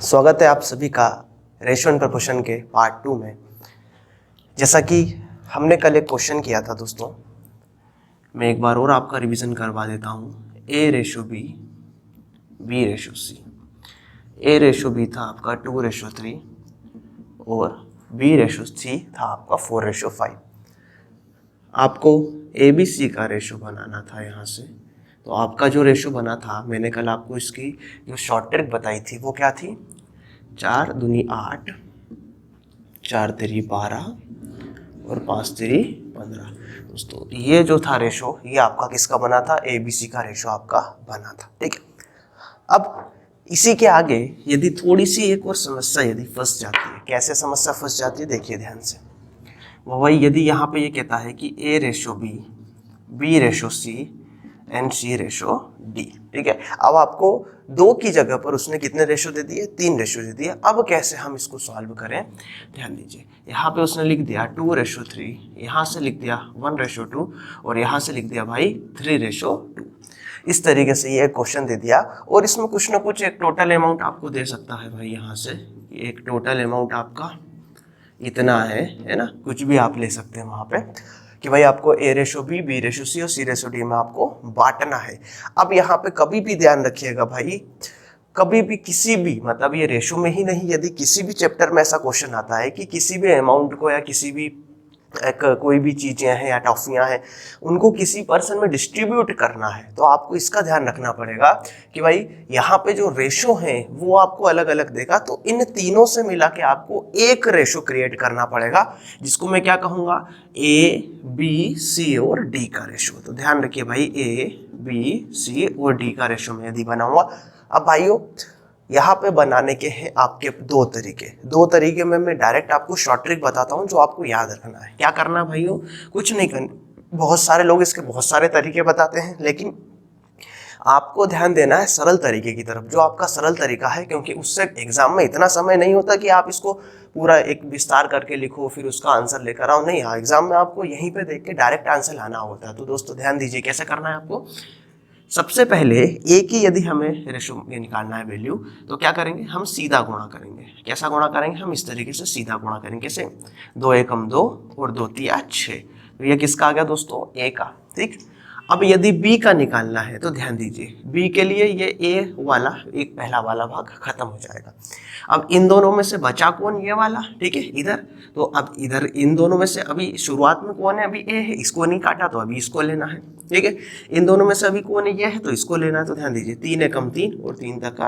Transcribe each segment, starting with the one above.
स्वागत है आप सभी का रेशो एंड प्रपोर्शन के पार्ट 2 में। जैसा कि हमने कल एक क्वेश्चन किया था दोस्तों, मैं एक बार और आपका रिवीजन करवा देता हूँ। ए रेशो बी, बी रेशो सी। ए रेशो बी था आपका 2:3 और बी रेशो सी था आपका 4:5। आपको ए बी सी का रेशो बनाना था यहाँ से। तो आपका जो रेशो बना था, मैंने कल आपको इसकी जो शॉर्ट ट्रिक बताई थी वो क्या थी? 4 दूनी 8, 4 तेरी 12 और 5 तेरी 15। दोस्तों ये जो था रेशो, ये आपका किसका बना था? ए बी सी का रेशो आपका बना था। ठीक है, अब इसी के आगे यदि थोड़ी सी एक और समस्या यदि फंस जाती है, कैसे समस्या फंस जाती है देखिए ध्यान से। वो वही, यदि यहाँ पे ये कहता है कि A ratio B, B ratio C and C ratio D. ठीक है, अब आपको 2 की जगह पर उसने कितने रेशो दे दिए? 3 रेशो दे दिए। अब कैसे हम इसको सॉल्व करें, ध्यान दीजिए। यहाँ पे उसने लिख दिया 2:3, यहाँ से लिख दिया 1:2 और यहाँ से लिख दिया भाई 3:2। इस तरीके से ये क्वेश्चन दे दिया और इसमें कुछ ना कुछ एक टोटल अमाउंट आपको दे सकता है भाई। यहाँ से एक टोटल अमाउंट आपका इतना है ना, कुछ भी आप ले सकते हैं वहाँ पे कि भाई आपको ए रेशो बी, बी रेशो सी और सी रेशो डी में आपको बांटना है। अब यहाँ पे कभी भी ध्यान रखिएगा भाई, कभी भी किसी भी, मतलब ये रेशो में ही नहीं, यदि किसी भी चैप्टर में ऐसा क्वेश्चन आता है कि किसी भी अमाउंट को या किसी भी कोई भी चीज़ें हैं या टॉफियाँ हैं उनको किसी पर्सन में डिस्ट्रीब्यूट करना है, तो आपको इसका ध्यान रखना पड़ेगा कि भाई यहाँ पे जो रेशो हैं वो आपको अलग अलग देगा। तो इन तीनों से मिला के आपको एक रेशो क्रिएट करना पड़ेगा, जिसको मैं क्या कहूँगा? ए बी सी और डी का रेशो। तो ध्यान रखिए भाई, ए बी सी और डी का रेशो मैं यदि बनाऊंगा। अब भाइयों यहाँ पे बनाने के हैं आपके 2 तरीके में मैं डायरेक्ट आपको शॉर्ट ट्रिक बताता हूँ जो आपको याद रखना है। क्या करना है भाइयों? कुछ नहीं करना। बहुत सारे लोग इसके बहुत सारे तरीके बताते हैं, लेकिन आपको ध्यान देना है सरल तरीके की तरफ, जो आपका सरल तरीका है, क्योंकि उससे एग्जाम में इतना समय नहीं होता कि आप इसको पूरा एक विस्तार करके लिखो फिर उसका आंसर लेकर आओ। नहीं, हाँ, एग्जाम में आपको यहीं पे देख के डायरेक्ट आंसर लाना होता है। तो दोस्तों ध्यान दीजिए कैसे करना है आपको। सबसे पहले ए की यदि हमें रेशो निकालना है वैल्यू, तो क्या करेंगे? हम सीधा गुणा करेंगे। कैसा गुणा करेंगे? हम इस तरीके से सीधा गुणा करेंगे। कैसे? 2 एकम 2 और 2 तिया 6। तो ये किसका आ गया दोस्तों? ए का। ठीक, अब यदि बी का निकालना है तो ध्यान दीजिए, बी के लिए ये ए वाला एक पहला वाला भाग खत्म हो जाएगा। अब इन दोनों में से बचा कौन? ये वाला। ठीक है, इधर। तो अब इधर इन दोनों में से अभी शुरुआत में कौन है? अभी ए है, इसको नहीं काटा तो अभी इसको लेना है। ठीक है, इन दोनों में से अभी कौन है? ये है, तो इसको लेना है। तो ध्यान दीजिए, 3 एकम 3 और 3 तक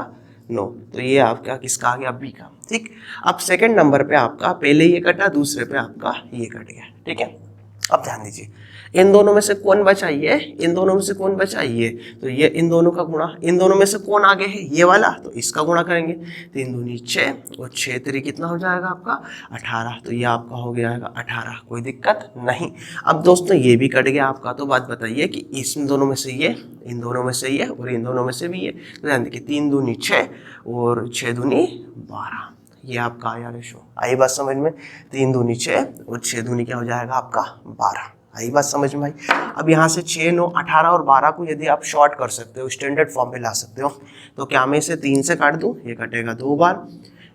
9। तो ये आपका किसका आ गया? बी का। ठीक, अब सेकंड नंबर पे आपका पहले ये कटा, दूसरे पे आपका ये कट गया। ठीक है, अब ध्यान दीजिए, इन दोनों में से कौन बचा? ये। इन दोनों में से कौन बचा? ये। तो ये इन दोनों का गुणा, इन दोनों में से कौन आगे है? ये वाला, तो इसका गुणा करेंगे। 3 दूनी 6 और 6 तेरी कितना हो जाएगा आपका? 18। तो ये आपका हो गया 18। कोई दिक्कत नहीं। अब दोस्तों ये भी कट गया आपका। तो बात बताइए कि इन दोनों में से ये, इन दोनों में से ये और इन दोनों में से भी ये। तो ध्यान देखिए, 3 दूनी 6 और 6 दूनी 12। ये आपका आया रेशो। आई बात समझ में? 3 दूनी 6 और 6 दूनी क्या हो जाएगा आपका? 12। आई बात समझ में भाई? अब यहाँ से 6, 9, 18 और 12 को यदि आप शॉर्ट कर सकते हो, स्टैंडर्ड फॉर्म में ला सकते हो, तो क्या मैं इसे 3 से काट दूँ? ये कटेगा 2 बार,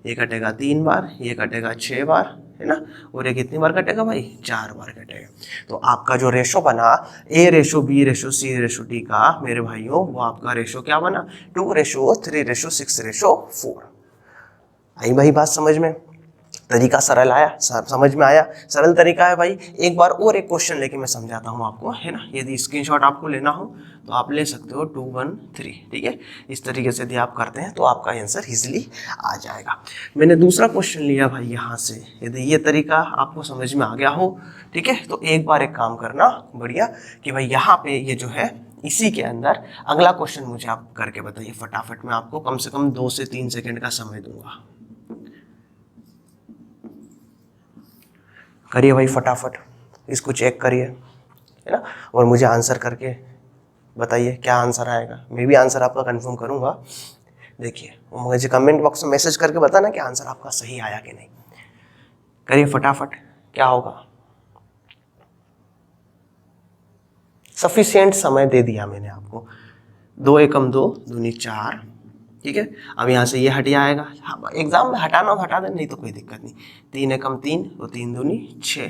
ये कटेगा 3 बार, ये कटेगा 6 बार, है ना, और ये कितनी बार कटेगा भाई? 4 बार कटेगा। तो आपका जो रेशो बना ए रेशो बी रेशो सी रेशो डी का, मेरे भाइयों, वो आपका रेशो क्या बना? 2:3:6:4। आई भाई बात समझ में? तरीका सरल आया, समझ में आया? सरल तरीका है भाई। एक बार और एक क्वेश्चन लेके मैं समझाता हूँ आपको, है ना। यदि स्क्रीनशॉट आपको लेना हो तो आप ले सकते हो 2 1 3। ठीक है, इस तरीके से यदि आप करते हैं तो आपका आंसर इजीली आ जाएगा। मैंने दूसरा क्वेश्चन लिया भाई यहाँ से। यदि ये तरीका आपको समझ में आ गया हो, ठीक है, तो एक बार एक काम करना बढ़िया कि भाई यहाँ पे ये जो है, इसी के अंदर अगला क्वेश्चन मुझे आप करके बताइए फटाफट। मैं आपको कम से कम 2 से 3 सेकेंड का समय दूंगा। करिए भाई फटाफट, इसको चेक करिए, है ना, और मुझे आंसर करके बताइए क्या आंसर आएगा। मैं भी आंसर आपका कंफर्म करूंगा। देखिए, वो मुझे कमेंट बॉक्स में मैसेज करके बताना कि आंसर आपका सही आया कि नहीं। करिए फटाफट, क्या होगा? सफिशिएंट समय दे दिया मैंने आपको। 2 एकम 2 दूनी 4, ठीक है। अब यहाँ से ये हट जाएगा, एग्जाम में हटाना हो हटा दे, नहीं तो कोई दिक्कत नहीं। 3 एकम 3, तो 3 दूनी 6,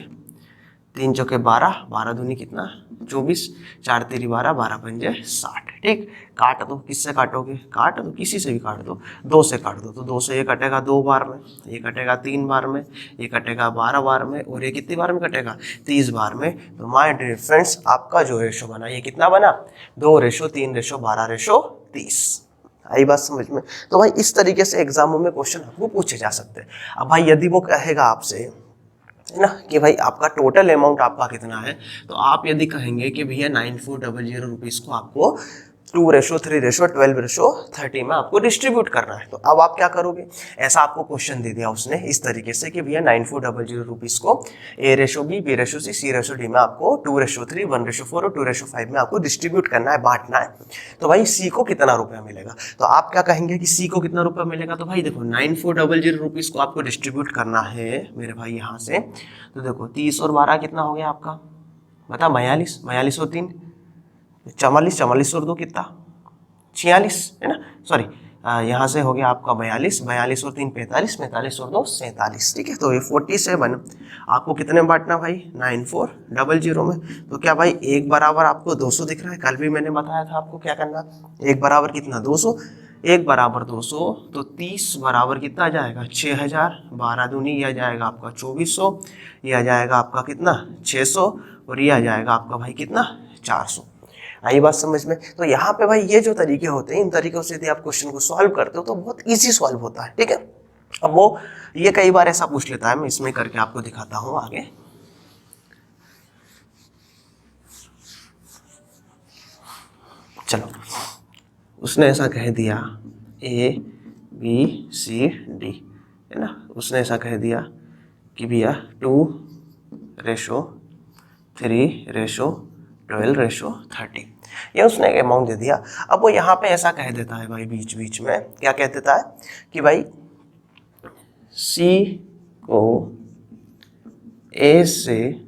3 चौके 12, 12 दूनी कितना 24, 4 तेरी 12, 12 पंजे 60। ठीक, काट दो, किससे काटोगे, काट दो, किसी से भी काट दो, 2 से काट दो, तो 2 से ये कटेगा 2 बार में, ये कटेगा 3 बार में, ये कटेगा 12 बार में, और ये कितनी बार में कटेगा 30 बार में। तो माय डियर फ्रेंड्स, आपका जो रेशो बना ये कितना बना, 2:3:12:30। आई बात समझ में। तो भाई इस तरीके से एग्जामों में क्वेश्चन आपको पूछे जा सकते हैं। अब भाई यदि वो कहेगा आपसे, है ना, कि भाई आपका टोटल अमाउंट आपका कितना है, तो आप यदि कहेंगे कि भैया 9400 रुपीज़ को आपको 2:3:12:30 में आपको डिस्ट्रीब्यूट करना है, तो अब आप क्या करोगे, ऐसा आपको क्वेश्चन दे दिया उसने इस तरीके से कि भैया 9400 रुपीज़ को A:B, B:C, C:D में आपको 2:3, 1:4 और 2:5 में आपको डिस्ट्रीब्यूट करना है, बांटना है। तो भाई C को कितना रुपया मिलेगा, तो आप क्या कहेंगे कि C को कितना रुपया मिलेगा। तो भाई देखो 9400 रुपीज़ को आपको डिस्ट्रीब्यूट करना है मेरे भाई यहाँ से, तो देखो 30 और 12 कितना हो गया आपका, बता 42, 42 और 3 44, 44 और 2 कितना 46, है ना, सॉरी यहाँ से हो गया आपका 42, 42 और 3 45, 45 और 2 47। ठीक है, तो ये 47 आपको कितने में बांटना भाई, 9400 में। तो क्या भाई एक बराबर आपको 200 दिख रहा है, कल भी मैंने बताया था आपको क्या करना, एक बराबर कितना 200, एक बराबर 200, तो 30 बराबर कितना आ जाएगा 6000, 12 दूनी यह आ जाएगा आपका 2400, यह आ जाएगा आपका कितना 600, और ये आ जाएगा आपका भाई कितना 400। आई बात समझ में। तो यहाँ पे भाई ये जो तरीके होते हैं, इन तरीकों से यदि आप क्वेश्चन को सॉल्व करते हो तो बहुत इजी सॉल्व होता है। ठीक है, अब वो ये कई बार ऐसा पूछ लेता है, मैं इसमें करके आपको दिखाता हूँ आगे। चलो, उसने ऐसा कह दिया ABCD, है ना, उसने ऐसा कह दिया कि भैया 2:3:12:30, ये उसने एक अमाउंट दे दिया। अब वो यहाँ पे ऐसा कह देता है भाई, बीच बीच में क्या कह देता है कि भाई C को A से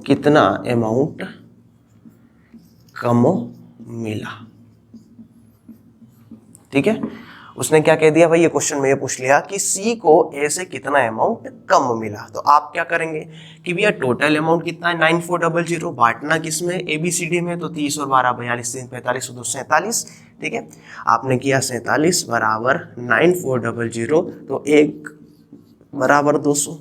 कितना अमाउंट कम मिला। ठीक है, उसने क्या कह दिया भाई, ये क्वेश्चन में ये पूछ लिया कि C को A से कितना अमाउंट कम मिला। तो आप क्या करेंगे कि भैया टोटल अमाउंट कितना है 9400, बांटना किसमें ABCD में, तो 30 और 12 42, 3 45 और 2 47। ठीक है, आपने किया 47 बराबर 9400, तो 1 बराबर 200।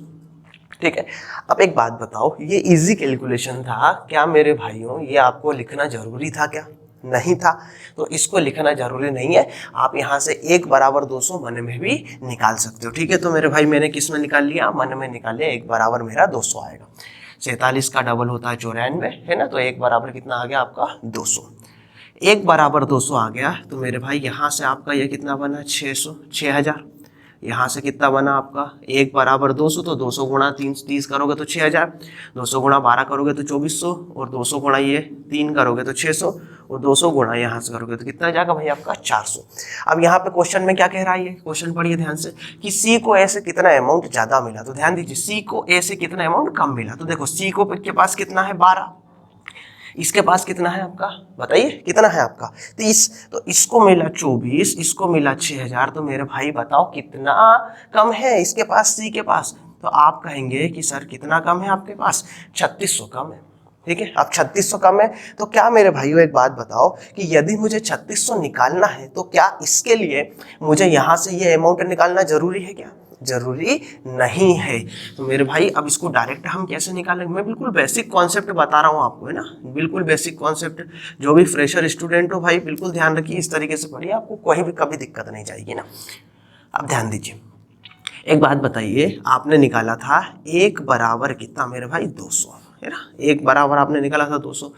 ठीक है, अब एक बात बताओ, ये इजी कैलकुलेशन था क्या मेरे भाइयों, ये आपको लिखना जरूरी था क्या, नहीं था। तो इसको लिखना जरूरी नहीं है, आप यहाँ से 1 बराबर 200 मन में भी निकाल सकते हो। ठीक है, तो मेरे भाई मैंने किस में निकाल लिया, मन में निकाल लिया, 1 बराबर मेरा 200 आएगा। 47 का डबल होता है 94, है ना, तो 1 बराबर कितना आ गया आपका 200। 1 बराबर 200 आ गया, तो मेरे भाई यहाँ से आपका ये कितना बना 6000। यहाँ से कितना बना आपका 1 बराबर 200, तो 200 गुणा 30 करोगे तो 6000, 200 गुणा 12 करोगे तो 2400, और 200 गुणा ये 3 करोगे तो 600, और 200 गुणा यहाँ से करोगे तो कितना जाएगा भाई आपका 400। अब यहाँ पे क्वेश्चन में क्या कह रहा है, ये क्वेश्चन पढ़िए ध्यान से कि C को A से कितना अमाउंट ज्यादा मिला। तो ध्यान दीजिए, C को A से कितना अमाउंट कम मिला। तो देखो C को के पास कितना है 12, इसके पास कितना है आपका, बताइए कितना है आपका 30, तो इसको मिला 24, इसको मिला 6000, तो मेरे भाई बताओ कितना कम है इसके पास, C के पास। तो आप कहेंगे कि सर कितना कम है आपके पास, 3600 कम है। ठीक है, अब 3600 कम है, तो क्या मेरे भाइयों एक बात बताओ कि यदि मुझे 3600 निकालना है, तो क्या इसके लिए मुझे यहाँ से ये अमाउंट निकालना जरूरी है क्या, जरूरी नहीं है। तो मेरे भाई अब इसको डायरेक्ट हम कैसे निकालेंगे, मैं बिल्कुल बेसिक कॉन्सेप्ट बता रहा हूँ आपको, है ना, बिल्कुल बेसिक कॉन्सेप्ट। जो भी फ्रेशर स्टूडेंट हो भाई बिल्कुल ध्यान रखिए, इस तरीके से पढ़िए, आपको कोई भी कभी दिक्कत नहीं जाएगी ना। अब ध्यान दीजिए, एक बात बताइए, आपने निकाला था 1 बराबर कितना मेरे भाई 200, है ना, 1 बराबर आपने निकाला था 200।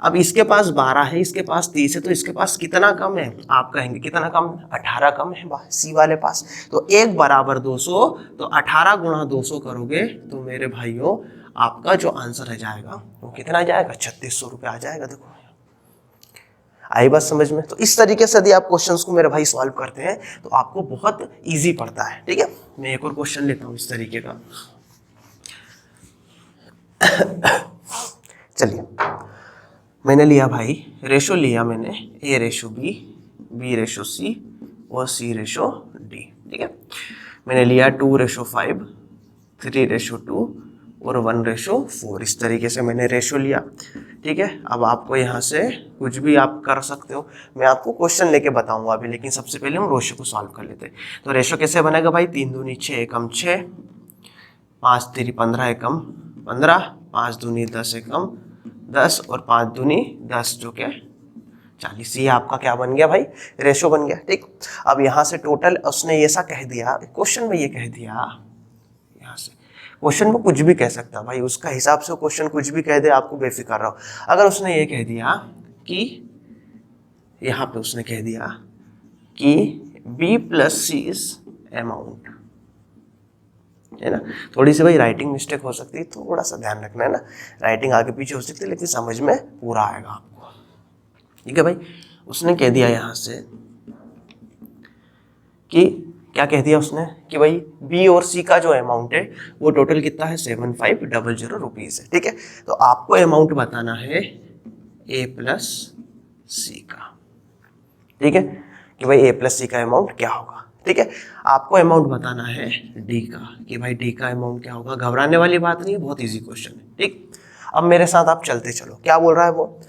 अब इसके पास 12 है, इसके पास 30 है, तो इसके पास कितना कम है, आप कहेंगे कितना कम, 18 कम है C वाले पास। तो 1 बराबर 200, तो 18 गुणा 200 करोगे तो मेरे भाइयों आपका जो आंसर है जाएगा वो कितना आ जाएगा 3600 रुपये आ जाएगा। देखो आई बात समझ में। तो इस तरीके से यदि आप क्वेश्चंस को मेरे भाई सॉल्व करते हैं तो आपको बहुत इजी पड़ता है। ठीक है, मैं एक और क्वेश्चन लेता हूँ इस तरीके का। चलिए, मैंने लिया भाई रेशो लिया मैंने ए रेशो बी रेशो सी और सी रेशो डी, ठीक है। मैंने लिया 2:5, 3:2 और 1:4, इस तरीके से मैंने रेशो लिया, ठीक है। अब आपको यहाँ से कुछ भी आप कर सकते हो, मैं आपको क्वेश्चन लेके बताऊंगा अभी, लेकिन सबसे पहले हम रेशो को सॉल्व कर लेते हैं। तो रेशो कैसे बनेगा भाई, 3 दूनी 6 एकम 6, 5 तेरी 15 एकम 15, 5 दूनी 10 एकम 10 और 5 दूनी 10 जो के 40। ये आपका क्या बन गया भाई, रेशो बन गया, ठीक। अब यहाँ से टोटल उसने ऐसा कह दिया, क्वेश्चन में ये कह दिया, यहाँ से क्वेश्चन में कुछ भी कह सकता भाई, उसका हिसाब से क्वेश्चन कुछ भी कह दे, आपको बेफिक्र रहो। अगर उसने ये कह दिया कि यहाँ पे उसने कह दिया कि B + C इज अमाउंट, है ना। थोड़ी सी भाई राइटिंग मिस्टेक हो सकती है, थोड़ा सा ध्यान रखना है ना, राइटिंग आगे पीछे हो सकती है लेकिन समझ में पूरा आएगा आपको, ठीक है भाई। उसने कह दिया यहाँ से कि क्या कह दिया उसने कि भाई बी और सी का जो अमाउंट है वो टोटल कितना है, 7500 रुपीज़ है, ठीक है। तो आपको अमाउंट बताना है ए प्लस सी का, ठीक है, कि भाई ए प्लस सी का अमाउंट क्या होगा, ठीक है। आपको अमाउंट बताना है डी का, कि भाई डी का अमाउंट क्या होगा। घबराने वाली बात नहीं है, बहुत ईजी क्वेश्चन है, ठीक। अब मेरे साथ आप चलते चलो, क्या बोल रहा है वो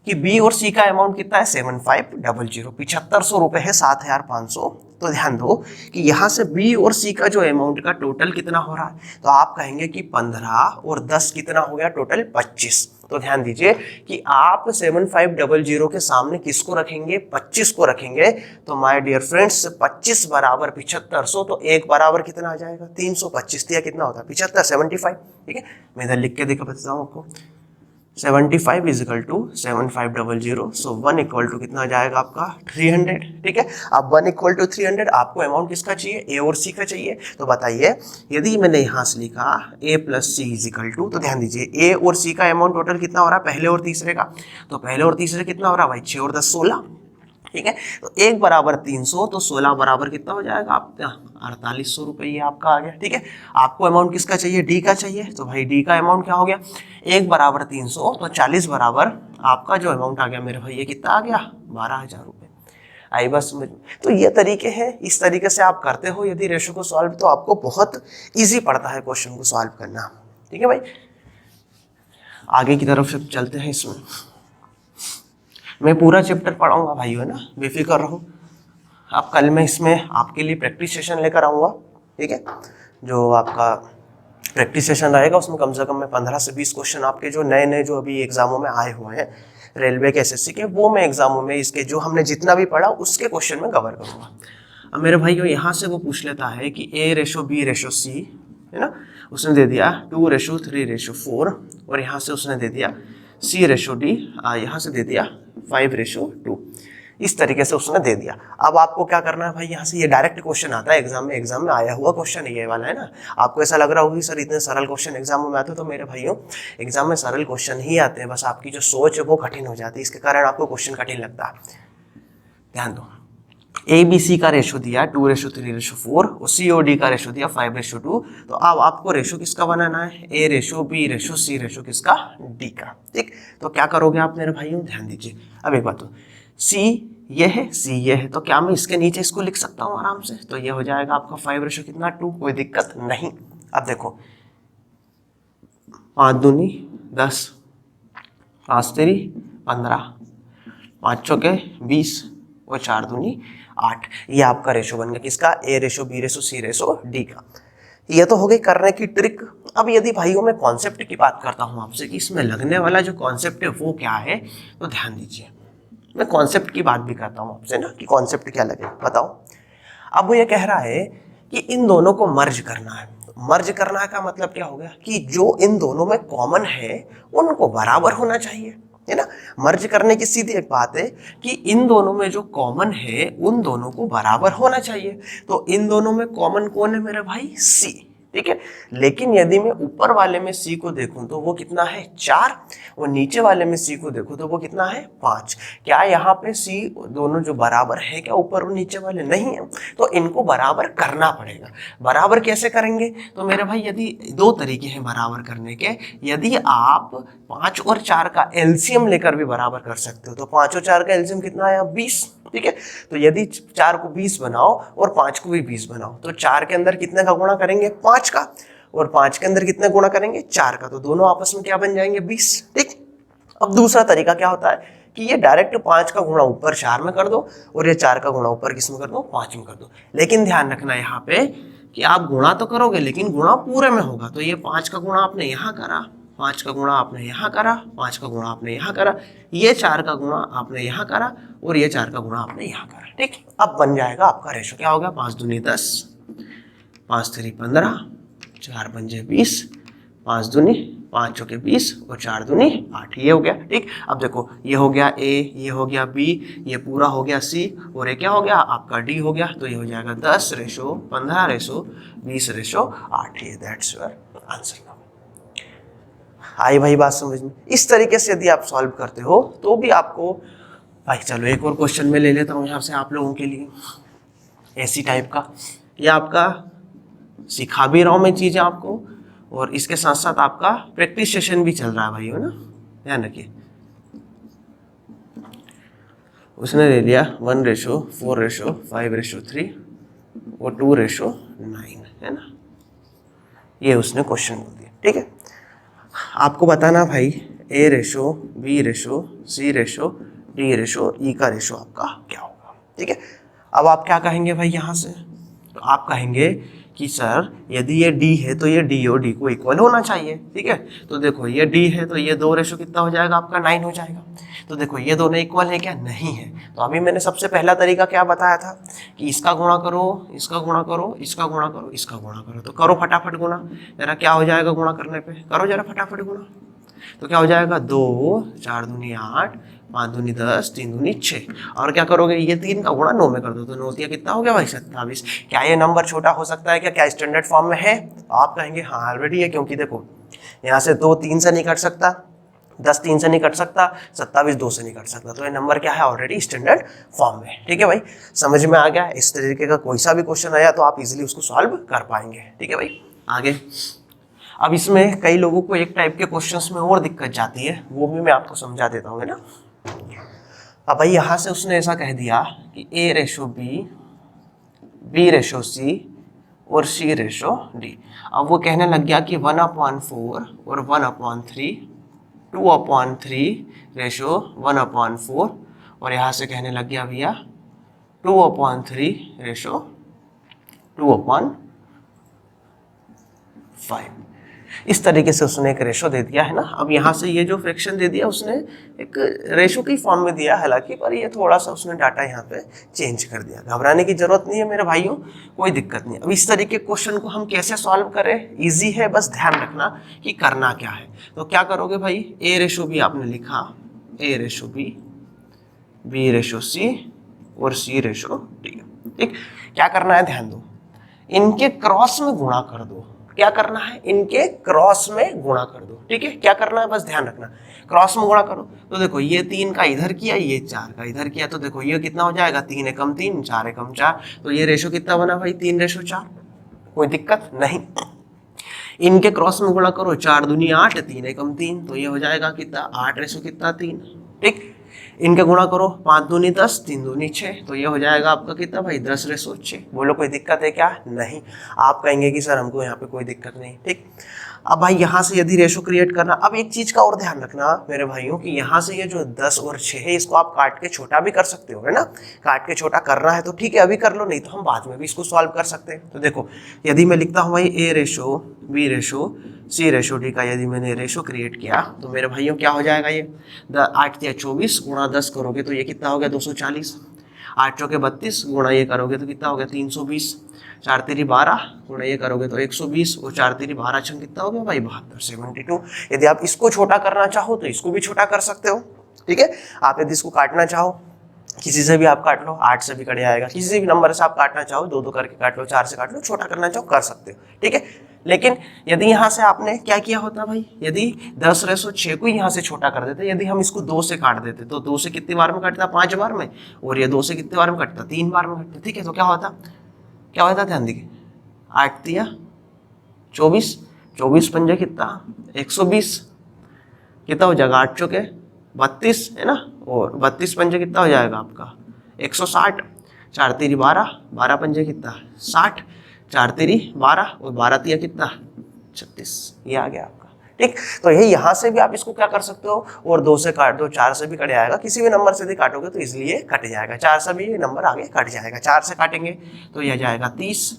कि बी और सी का अमाउंट कितना है, 7500, 7500 रुपये है 7500। तो ध्यान दो कि यहाँ से बी और सी का जो अमाउंट का टोटल कितना हो रहा है, तो आप कहेंगे कि 15 और 10 कितना हो गया, टोटल 25। तो ध्यान दीजिए कि आप 7500 के सामने किसको रखेंगे, 25 को रखेंगे। तो माय डियर फ्रेंड्स 25 बराबर 7500, तो एक बराबर कितना आ जाएगा, 325 दिया कितना होता है 75, 75, ठीक है। मैं इधर लिख के देखा बताता हूँ आपको, 75 = 7500, सो 1 = कितना आ जाएगा आपका 300, ठीक है। अब 1 = 300, आपको अमाउंट किसका चाहिए, ए और सी का चाहिए। तो बताइए यदि मैंने यहाँ से लिखा ए प्लस सी = तो ध्यान दीजिए ए और सी का अमाउंट टोटल कितना हो रहा है, पहले और तीसरे का। तो पहले और तीसरे कितना हो रहा है भाई, 6 और 10 16, ठीक है। तो 1 बराबर 300, तो 16 बराबर कितना हो जाएगा आपका 4800 रुपये, ये आपका आ गया, ठीक है। आपको अमाउंट किसका चाहिए, डी का चाहिए। तो भाई डी का अमाउंट क्या हो गया, 1 बराबर 300, तो 40 बराबर आपका जो अमाउंट आ गया मेरे भाई, ये कितना आ गया 12000 रुपये। आई बात समझ में। तो ये तरीके हैं, इस तरीके से आप करते हो यदि रेशो को सॉल्व, तो आपको बहुत ईजी पड़ता है क्वेश्चन को सॉल्व करना, ठीक है भाई। आगे की तरफ से चलते हैं, इसमें मैं पूरा चैप्टर पढ़ाऊंगा भाइयों, है ना, बेफिक्र रहो। अब कल मैं इसमें आपके लिए प्रैक्टिस सेशन लेकर आऊँगा, ठीक है। जो आपका प्रैक्टिस सेशन रहेगा उसमें कम से कम मैं 15 से 20 क्वेश्चन आपके जो नए नए जो अभी एग्जामों में आए हुए हैं रेलवे के, एसएससी के, वो मैं एग्जामों में इसके जो हमने जितना भी पढ़ा उसके क्वेश्चन में कवर करूँगा। अब मेरे भाइयों यहाँ से वो पूछ लेता है कि A/B/C, है ना, उसने दे दिया 2:3:4, और यहाँ से उसने दे दिया C/D, यहाँ से दे दिया 5:2, इस तरीके से उसने दे दिया। अब आपको क्या करना है भाई, यहाँ से ये डायरेक्ट क्वेश्चन आता है एग्जाम में आया हुआ क्वेश्चन ये वाला, है ना। आपको ऐसा लग रहा होगा कि सर इतने सरल क्वेश्चन एग्जाम में आते हैं, तो मेरे भाइयों एग्जाम में सरल क्वेश्चन ही आते हैं, बस आपकी जो सोच है वो कठिन हो जाती है, इसके कारण आपको क्वेश्चन कठिन लगता है। ध्यान दो, ABC का रेशो दिया 2:3:4 और COD का रेशो दिया 5:2। तो अब आपको रेशो किसका बनाना है, A/B/C किसका, D का, ठीक। तो क्या करोगे आप मेरे भाइयों, ध्यान दीजिए। अब एक बात तो C ये है, C ये है, तो क्या मैं इसके नीचे इसको लिख सकता हूँ आराम से, तो ये हो जाएगा आपका 5:2, कोई दिक्कत नहीं। अब देखो 5 दूनी 10, 5 तेरी 15, 5 चौके 20 और 4 दूनी 8, ये आपका रेशो बन गया किसका, A/B/C/D का। ये तो हो गई करने की ट्रिक। अब यदि भाइयों मैं कॉन्सेप्ट की बात करता हूँ आपसे कि इसमें लगने वाला जो कॉन्सेप्ट है वो क्या है, तो ध्यान दीजिए, मैं कॉन्सेप्ट की बात भी करता हूँ आपसे ना कि कॉन्सेप्ट क्या लगे, बताओ। अब वो ये कह रहा है कि इन दोनों को मर्ज करना है। मर्ज करना का मतलब क्या हो गया कि जो इन दोनों में कॉमन है उनको बराबर होना चाहिए, है ना। मर्ज करने की सीधी एक बात है कि इन दोनों में जो कॉमन है उन दोनों को बराबर होना चाहिए। तो इन दोनों में कॉमन कौन है मेरे भाई, C, ठीक है। लेकिन यदि मैं ऊपर वाले में सी को देखूं तो वो कितना है 4, और नीचे वाले में सी को देखूं तो वो कितना है 5। क्या यहाँ पे सी दोनों जो बराबर है क्या, ऊपर और नीचे वाले? नहीं है, तो इनको बराबर करना पड़ेगा। बराबर कैसे करेंगे? तो मेरे भाई यदि दो तरीके हैं बराबर करने के। यदि आप 5 और 4 का एलसीएम लेकर भी बराबर कर सकते हो, तो 5 और 4 का एलसीएम कितना आया 20, ठीक है। तो यदि 4 को 20 बनाओ और 5 को भी 20 बनाओ, तो 4 के अंदर कितने का गुणा करेंगे 5 का, और 5 के अंदर कितने गुणा करेंगे 4 का, तो दोनों आपस में क्या बन जाएंगे 20, ठीक। अब दूसरा तरीका क्या होता है कि ये डायरेक्ट 5 का गुणा ऊपर 4 में कर दो, और ये 4 का गुणा ऊपर किस में कर दो 5 में कर दो। लेकिन ध्यान रखना यहाँ पे कि आप गुणा तो करोगे लेकिन गुणा पूरे में होगा। तो ये 5 का गुणा आपने यहाँ करा, 5 का गुणा आपने यहाँ करा, 5 का गुणा आपने यहाँ करा, ये 4 का गुणा आपने यहाँ करा, और ये 4 का गुणा आपने यहाँ करा, ठीक। अब बन जाएगा आपका रेशो, क्या होगा 5 दूनी 10, 5 3 15, 4 पंजे 20, 5 दूनी 5 चौके 20, और 4 दूनी 8, ये हो गया, ठीक। अब देखो ये हो गया ए, ये हो गया बी, ये पूरा हो गया सी, और ये क्या हो गया आपका डी हो गया। तो ये हो जाएगा 10:15:20:8, ये दैट्स योर आंसर। आई भाई बात समझ में? इस तरीके से यदि आप सॉल्व करते हो तो भी आपको भाई, चलो एक और क्वेश्चन में ले लेता हूँ यहाँ से आप लोगों के लिए, ऐसी टाइप का। ये आपका सिखा भी रहा हूँ मैं चीज़ें आपको, और इसके साथ साथ आपका प्रैक्टिस सेशन भी चल रहा है भाई, है ना, ध्यान रखिए। उसने दे दिया 1:4:5:3 और 2:9, है ना, ये उसने क्वेश्चन बोल दिया, ठीक है। आपको बताना भाई ए रेशो, बी रेशो, सी रेशो, डी रेशो, ई का रेशो आपका क्या होगा, ठीक है। अब आप क्या कहेंगे भाई यहाँ से? तो आप कहेंगे कि सर यदि ये डी है तो ये डी और डी को इक्वल होना चाहिए, ठीक है। तो देखो ये डी है तो ये 2 रेशो कितना हो जाएगा आपका 9 हो जाएगा। तो देखो ये दोनों इक्वल है क्या? नहीं है। तो अभी मैंने सबसे पहला तरीका क्या बताया था कि इसका गुणा करो, इसका गुणा करो, इसका गुणा करो, इसका गुणा करो। तो करो फटाफट गुणा, जरा क्या हो जाएगा गुणा करने पे, करो जरा फटाफट गुणा। तो क्या हो जाएगा 2 4 दूनी 8, 5 दूनी 10, 3 दूनी 6, और क्या करोगे ये 3 का गुणा 9 में कर दो, तो 9 कितना हो गया भाई 27। क्या ये नंबर छोटा हो सकता है क्या? क्या स्टैंडर्ड फॉर्म में है? तो आप कहेंगे हाँ ऑलरेडी है, क्योंकि देखो यहाँ से 2 3 से नहीं कट सकता, 10 3 से नहीं कट सकता, 27 2 से नहीं कट सकता, तो ये नंबर क्या है ऑलरेडी स्टैंडर्ड फॉर्म में, ठीक है भाई। समझ में आ गया? इस तरीके का कोई सा भी क्वेश्चन आया तो आप इजीली उसको सॉल्व कर पाएंगे, ठीक है भाई। आगे अब इसमें कई लोगों को एक टाइप के क्वेश्चंस में और दिक्कत जाती है, वो भी मैं आपको समझा देता हूँ, है ना। अब भाई यहाँ से उसने ऐसा कह दिया कि A ratio B, B ratio सी और सी रेशो डी। अब वो कहने लग गया कि 1/4 और 1/3, 2/3 रेशो 1/4, और यहाँ से कहने लग गया भैया 2/3 रेशो 2/5। इस तरीके से उसने एक रेशो दे दिया है ना। अब यहाँ से ये जो फ्रैक्शन दे दिया उसने एक रेशो की फॉर्म में दिया हालांकि, पर ये थोड़ा सा उसने डाटा यहाँ पे चेंज कर दिया। घबराने की जरूरत नहीं है मेरे भाइयों, कोई दिक्कत नहीं। अब इस तरीके क्वेश्चन को हम कैसे सॉल्व करें? इजी है, बस ध्यान रखना कि करना क्या है। तो क्या करोगे भाई, ए रेशो बी आपने लिखा, ए रेशो बी, बी रेशो सी और सी रेशो डी, ठीक। क्या करना है ध्यान दो, इनके क्रॉस में गुणा कर दो। क्या करना है? इनके क्रॉस में गुणा कर दो, ठीक है। क्या करना है बस ध्यान रखना, क्रॉस में गुणा करो। तो देखो ये 3 का इधर किया, ये 4 का इधर किया, तो देखो ये कितना हो जाएगा 3 एकम 3, 4 एकम 4, तो ये रेशो कितना बना भाई 3:4। कोई दिक्कत नहीं। इनके क्रॉस में गुणा करो, 4 दूनी 8, 3 एकम 3, तो ये हो जाएगा कितना 8:3, ठीक। इनके गुणा करो, 5 दूनी 10, 3 दूनी 6, तो ये हो जाएगा आपका कितना भाई 10:6। बोलो कोई दिक्कत है क्या? नहीं। आप कहेंगे कि सर हमको यहाँ पे कोई दिक्कत नहीं, ठीक। अब भाई यहाँ से यदि रेशो क्रिएट करना, अब एक चीज का और ध्यान रखना मेरे भाइयों कि यहाँ से ये जो 10 और 6 है इसको आप काट के छोटा भी कर सकते हो, है ना। काट के छोटा करना है तो ठीक है अभी कर लो, नहीं तो हम बाद में भी इसको सॉल्व कर सकते हैं। तो देखो यदि मैं लिखता हूँ भाई ए रेशो बी रेशो सी रेशो डी का यदि मैंने रेशो क्रिएट किया तो मेरे भाइयों क्या हो जाएगा, ये 8 या 24 गुणा 10 करोगे तो ये कितना हो गया 240, 8 चौके 32 गुणा ये करोगे तो कितना हो गया 320, 4 तिरी 12 गुणा ये करोगे तो 120, और 4 तिरी 12 छंग कितना हो गया भाई 72, 72। यदि आप इसको छोटा करना चाहो तो इसको भी छोटा कर सकते हो, ठीक है। आप यदि इसको काटना चाहो किसी से भी आप काट लो, 8 से भी कट जाएगा, किसी भी नंबर से आप काटना चाहो 2 करके काट लो, 4 से काट लो, छोटा करना चाहो कर सकते हो, ठीक है। लेकिन यदि यहाँ से आपने क्या किया होता भाई, यदि 10/6 को यहाँ से छोटा कर देते, यदि हम इसको 2 से काट देते तो 2 से कितनी बार में कटता, 5 बार में, और ये 2 से कितनी बार में कटता, 3 बार में कटता, ठीक है। तो क्या होता ध्यान देखिए, 8 तिया 24, 24 पंजे कितना 120, कितना हो जाएगा, 8 चौके 32 है ना, और 32 पंजे कितना हो जाएगा आपका 160, 4 तिरी 12, 12 पंजे कितना 60, 4 तिरी 12 और 12 तिया कितना 36, ये आ गया आपका, ठीक। तो यही यहाँ से भी आप इसको क्या कर सकते हो, और 2 से काट दो, 4 से भी कट जाएगा, किसी भी नंबर से भी काटोगे तो इसलिए कट जाएगा, 4 से भी ये नंबर आगे कट जाएगा, 4 से काटेंगे तो यह जाएगा 30,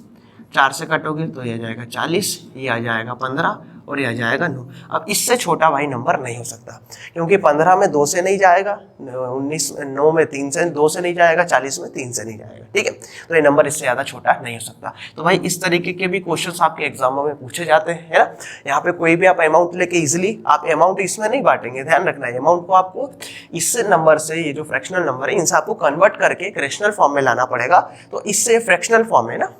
4 से काटोगे तो यह जाएगा 40, ये आ जाएगा 15 और यह जाएगा 9। अब इससे छोटा भाई नंबर नहीं हो सकता, क्योंकि 15 में 2 से नहीं जाएगा, 9 में 3 से 2 से नहीं जाएगा, 40 में 3 से नहीं जाएगा, ठीक है। तो ये नंबर इससे ज़्यादा छोटा नहीं हो सकता। तो भाई इस तरीके के भी क्वेश्चंस आपके एग्जामों में पूछे जाते हैं, है ना। यहाँ पे कोई भी आप अमाउंट लेके इजिली आप अमाउंट इसमें नहीं बांटेंगे, ध्यान रखना है, अमाउंट को आपको इस नंबर से, ये जो फ्रैक्शनल नंबर है इनसे आपको कन्वर्ट करके एक रेशनल फॉर्म में लाना पड़ेगा। तो इससे फ्रैक्शनल फॉर्म है ना,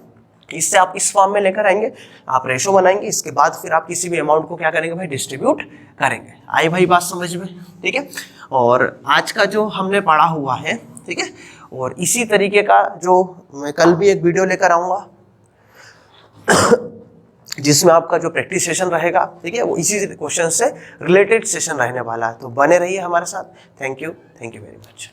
इससे आप इस फॉर्म में लेकर आएंगे, आप रेशो बनाएंगे, इसके बाद फिर आप किसी भी अमाउंट को क्या करेंगे भाई, डिस्ट्रीब्यूट करेंगे। आई भाई बात समझ में, ठीक है। और आज का जो हमने पढ़ा हुआ है, ठीक है, और इसी तरीके का जो मैं कल भी एक वीडियो लेकर आऊँगा जिसमें आपका जो प्रैक्टिस सेशन रहेगा, ठीक है, वो इसी क्वेश्चन से रिलेटेड सेशन रहने वाला है। तो बने रहिए हमारे साथ। Thank you very much.